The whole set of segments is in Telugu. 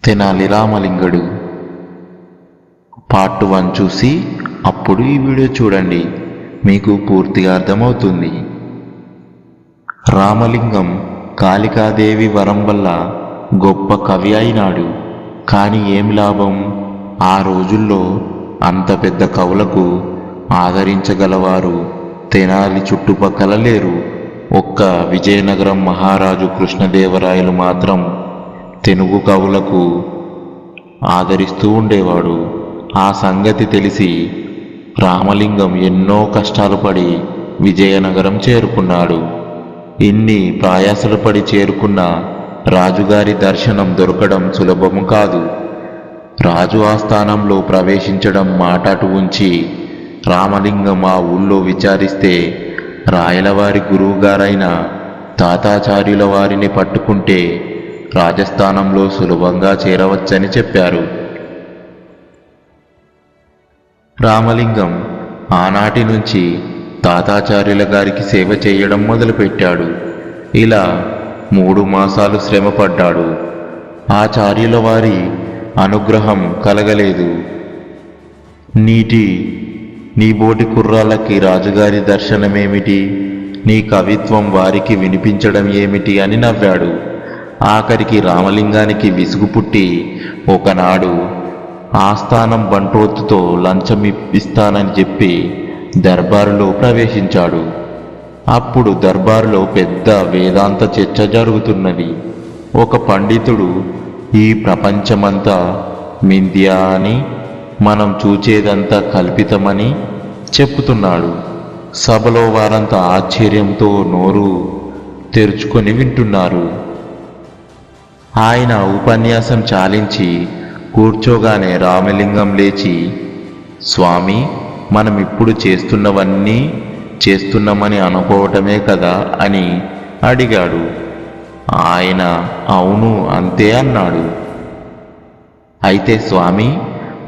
తెనాలి రామలింగడు పార్ట్ 1 చూసి అప్పుడు ఈ వీడియో చూడండి, మీకు పూర్తిగా అర్థమవుతుంది. రామలింగం కాళికాదేవి వరం వల్ల గొప్ప కవి అయినాడు. కానీ ఏం లాభం? ఆ రోజుల్లో అంత పెద్ద కవులకు ఆదరించగలవారు తెనాలి చుట్టుపక్కల లేరు. ఒక్క విజయనగరం మహారాజు కృష్ణదేవరాయలు మాత్రం తెలుగు కవులకు ఆదరిస్తూ ఉండేవాడు. ఆ సంగతి తెలిసి రామలింగం ఎన్నో కష్టాలు పడి విజయనగరం చేరుకున్నాడు. ఇన్ని ప్రయాసలు పడి చేరుకున్న రాజుగారి దర్శనం దొరకడం సులభము కాదు. రాజు ఆస్థానంలో ప్రవేశించడం మాట అటు ఉంచి రామలింగం ఆ ఊళ్ళో విచారిస్తే రాయలవారి గురువుగారైన తాతాచార్యుల వారిని పట్టుకుంటే రాజస్థానంలో సులభంగా చేరవచ్చని చెప్పారు. రామలింగం ఆనాటి నుంచి తాతాచార్యుల గారికి సేవ చేయడం మొదలుపెట్టాడు. ఇలా 3 మాసాలు శ్రమపడ్డాడు. ఆచార్యుల వారి అనుగ్రహం కలగలేదు. నీ బోటి కుర్రాళ్ళకి రాజుగారి దర్శనమేమిటి, నీ కవిత్వం వారికి వినిపించడం ఏమిటి అని నవ్వాడు. ఆఖరికి రామలింగానికి విసుగు పుట్టి ఒకనాడు ఆస్థానం బంట్రోతుతో లంచం ఇప్పిస్తానని చెప్పి దర్బారులో ప్రవేశించాడు. అప్పుడు దర్బారులో పెద్ద వేదాంత చర్చ జరుగుతున్నది. ఒక పండితుడు ఈ ప్రపంచమంతా మిథ్యా అని, మనం చూచేదంతా కల్పితమని చెప్పుతున్నాడు. సభలో వారంతా ఆశ్చర్యంతో నోరు తెరుచుకొని వింటున్నారు. ఆయన ఉపన్యాసం చాలించి కూర్చోగానే రామలింగం లేచి, స్వామి, మనం ఇప్పుడు చేస్తున్నవన్నీ చేస్తున్నామని అనుకోవటమే కదా అని అడిగాడు. ఆయన అవును అంతే అన్నాడు. అయితే స్వామి,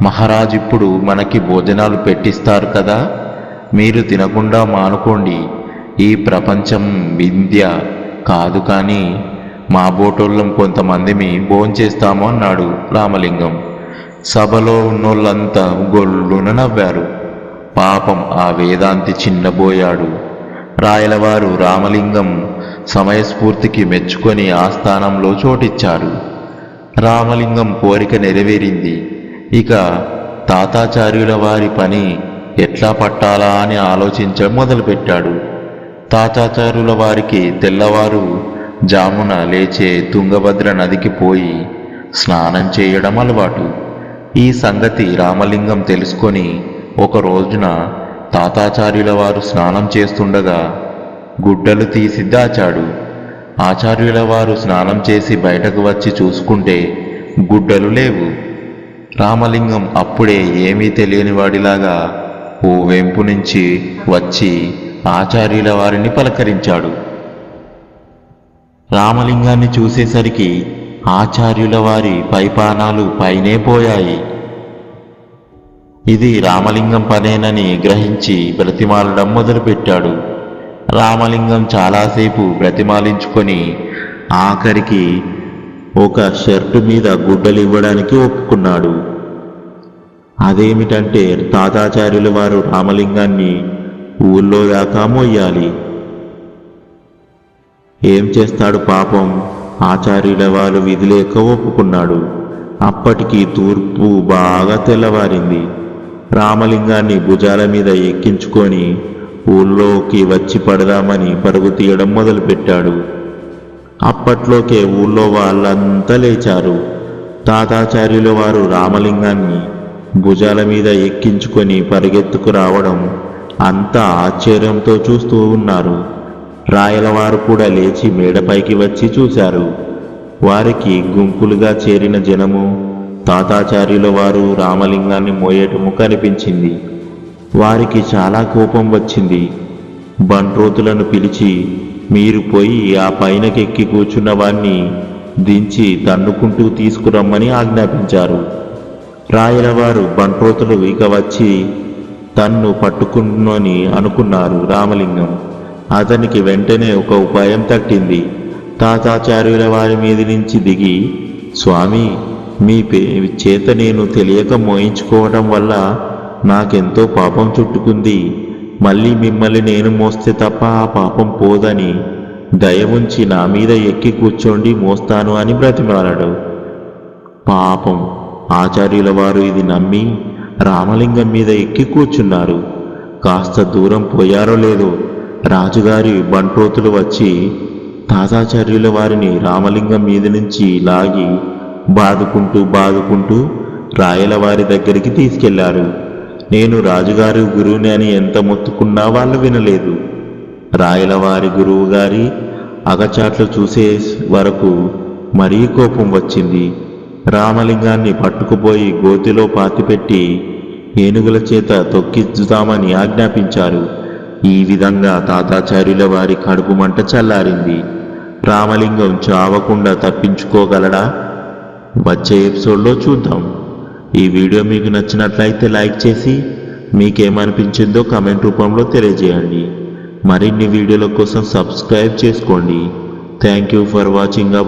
మహారాజు ఇప్పుడు మనకి భోజనాలు పెట్టిస్తారు కదా, మీరు తినకుండా మానుకోండి. ఈ ప్రపంచం వింధ్య కాదు, కానీ మా బోటోళ్ళం కొంతమందిని భోంచేస్తాము అన్నాడు రామలింగం. సభలో ఉన్నోళ్ళంతా గొల్లున నవ్వారు. పాపం ఆ వేదాంతి చిన్నబోయాడు. రాయలవారు రామలింగం సమయస్ఫూర్తికి మెచ్చుకొని ఆస్థానంలో చోటిచ్చారు. రామలింగం కోరిక నెరవేరింది. ఇక తాతాచార్యుల వారి పని ఎట్లా పట్టాలా అని ఆలోచించడం మొదలుపెట్టాడు. తాతాచార్యుల వారికి తెల్లవారు జామున లేచే తుంగభద్ర నదికి పోయి స్నానం చేయడం అలవాటు. ఈ సంగతి రామలింగం తెలుసుకొని ఒక రోజున తాతాచార్యుల వారు స్నానం చేస్తుండగా గుడ్డలు తీసి దాచాడు. ఆచార్యుల వారు స్నానం చేసి బయటకు వచ్చి చూసుకుంటే గుడ్డలు లేవు. రామలింగం అప్పుడే ఏమీ తెలియని వాడిలాగా ఓ వెంపు నుంచి వచ్చి ఆచార్యుల వారిని పలకరించాడు. రామలింగాన్ని చూసేసరికి ఆచార్యుల వారి పైపానాలు పైనే పోయాయి. ఇది రామలింగం పనేనని గ్రహించి బ్రతిమాలడం మొదలుపెట్టాడు. రామలింగం చాలాసేపు బ్రతిమాలించుకొని ఆఖరికి ఒక షర్టు మీద గుడ్డలు ఇవ్వడానికి ఒప్పుకున్నాడు. అదేమిటంటే తాతాచార్యుల వారు రామలింగాన్ని ఊళ్ళో దాకా మోయాలి. ఏం చేస్తాడు పాపం, ఆచార్యుల వారు విధిలేక ఒప్పుకున్నాడు. అప్పటికి తూర్పు బాగా తెల్లవారింది. రామలింగాన్ని భుజాల మీద ఎక్కించుకొని ఊళ్ళోకి వచ్చి పడదామని పరుగు తీయడం మొదలుపెట్టాడు. అప్పట్లోకే ఊళ్ళో వాళ్ళంతా లేచారు. తాతాచార్యుల వారు రామలింగాన్ని భుజాల మీద ఎక్కించుకొని పరిగెత్తుకు రావడం అంతా ఆశ్చర్యంతో చూస్తూ ఉన్నారు. రాయలవారు కూడా లేచి మేడపైకి వచ్చి చూశారు. వారికి గుంపులుగా చేరిన జనము తాతాచార్యుల వారు రామలింగాన్ని మోయటము కనిపించింది. వారికి చాలా కోపం వచ్చింది. బంట్రోతులను పిలిచి, మీరు పోయి ఆ పైనకెక్కి కూర్చున్న వాణ్ణి దించి తన్నుకుంటూ తీసుకురమ్మని ఆజ్ఞాపించారు. రాయలవారు బంట్రోతులు ఇక వచ్చి తన్ను పట్టుకున్నని అనుకున్నారు. రామలింగం అతనికి వెంటనే ఒక ఉపాయం తట్టింది. తాతాచార్యుల వారి మీద నుంచి దిగి, స్వామి, మీ చేత నేను తెలియక మోయించుకోవడం వల్ల నాకెంతో పాపం చుట్టుకుంది. మళ్ళీ మిమ్మల్ని నేను మోస్తే తప్ప ఆ పాపం పోదని దయ ఉంచి నా మీద ఎక్కి కూర్చోండి, మోస్తాను అని బ్రతిమాలాడు. పాపం ఆచార్యుల వారు ఇది నమ్మి రామలింగం మీద ఎక్కి కూర్చున్నారు. కాస్త దూరం పోయారో లేదో రాజుగారి బంట్రోతులు వచ్చి తాతాచార్యుల వారిని రామలింగం మీద నుంచి లాగి బాదుకుంటూ రాయలవారి దగ్గరికి తీసుకెళ్లారు. నేను రాజుగారి గురువుని అని ఎంత మొత్తుకున్నా వాళ్ళు వినలేదు. రాయలవారి గురువు గారి అగచాట్లు చూసే వరకు మరీ కోపం వచ్చింది. రామలింగాన్ని పట్టుకుపోయి గోతిలో పాతిపెట్టి ఏనుగుల చేత తొక్కిద్దుతామని ఆజ్ఞాపించారు. ఈ విధంగా తాతాచార్యుల వారి కడుపు మంట చల్లారింది. రామలింగం చావకుండా తప్పించుకోగలడా? వచ్చే ఎపిసోడ్లో చూద్దాం. ఈ వీడియో మీకు నచ్చినట్లయితే లైక్ చేసి మీకేమనిపించిందో కామెంట్ రూపంలో తెలియజేయండి. మరిన్ని వీడియోల కోసం సబ్స్క్రైబ్ చేసుకోండి. Thank you for watching our